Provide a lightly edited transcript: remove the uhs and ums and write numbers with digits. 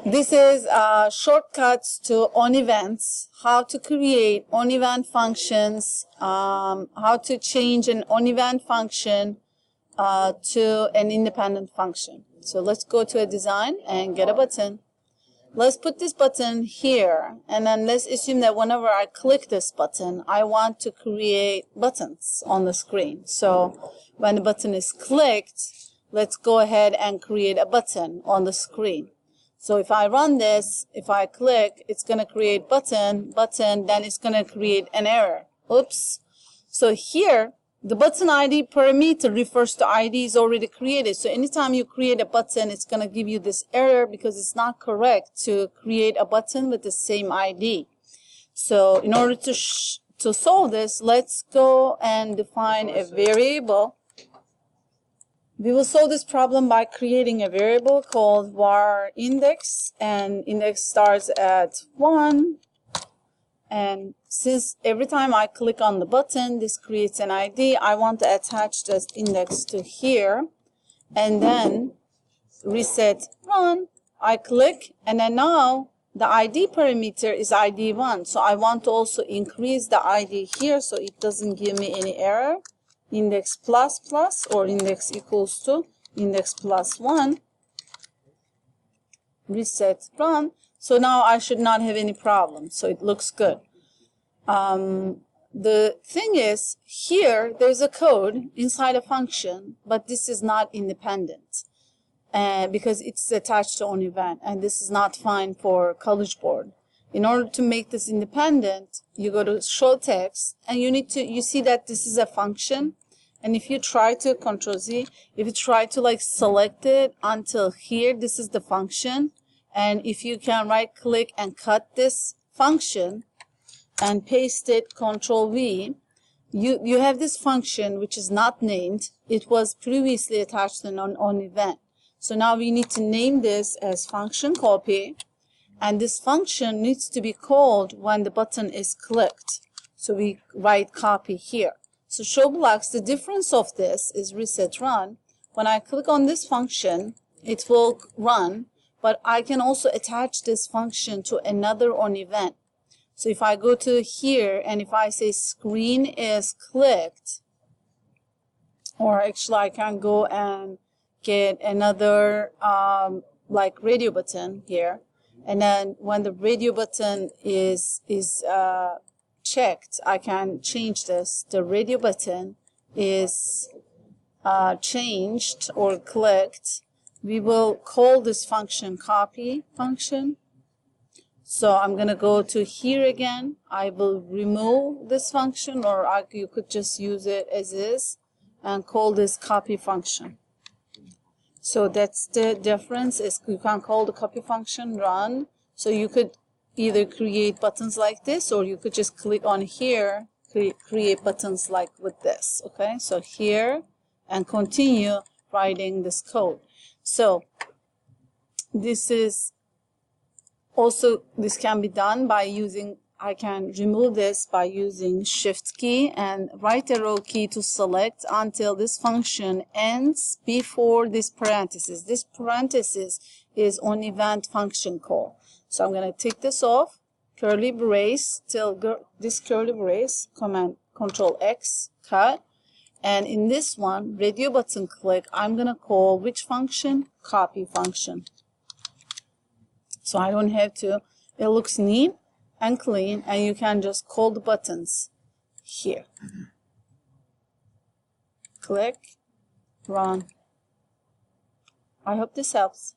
This is shortcuts to onEvents, how to create onEvent functions, how to change an onEvent function to an independent function. So let's go to a design and get a button. Let's put this button here, and then let's assume that whenever I click this button, I want to create buttons on the screen. So when the button is clicked, let's go ahead and create a button on the screen. So if I run this, if I click, it's going to create button, then it's going to create an error. Oops. So here, the button ID parameter refers to IDs already created. So anytime you create a button, it's going to give you this error because it's not correct to create a button with the same ID. So in order to solve this, let's go and define a variable. We will solve this problem by creating a variable called var index, and index starts at 1. And since every time I click on the button, this creates an ID, I want to attach this index to here, and then reset run. I click, and then now the ID parameter is ID 1. So I want to also increase the ID here so it doesn't give me any error. Index plus plus, or index equals to index plus 1. Reset run. So now I should not have any problem. So it looks good. The thing is, here there's a code inside a function, but this is not independent because it's attached to onEvent, and this is not fine for College Board. In order to make this independent, you go to show text, and you see that this is a function. And if you try to Control Z, if you try to like select it until here, this is the function. And if you can right click and cut this function and paste it, Control V, you have this function which is not named. It was previously attached to onEvent. So now we need to name this as function copy, and this function needs to be called when the button is clicked. So we write copy here. So show blocks, the difference of this is reset run. When I click on this function, it will run, but I can also attach this function to another onEvent. So if I go to here and if I say screen is clicked, or actually I can go and get another like radio button here, and then when the radio button is checked, I can change this. The radio button is changed or clicked. We will call this function copy function. So I'm going to go to here again. I will remove this function, or you could just use it as is and call this copy function. So that's the difference, is you can call the copy function run. So you could either create buttons like this, or you could just click on here, create buttons like with this. Okay, so here, and continue writing this code. So this is also, this can be done by using, I can remove this by using shift key and right arrow key to select until this function ends before this parenthesis. This parenthesis is onEvent function call. So I'm going to take this off, curly brace till this curly brace, command Control X, cut. And in this one, radio button click, I'm going to call which function? Copy function. So I don't have to, it looks neat and clean, and you can just call the buttons here. Click, run. I hope this helps.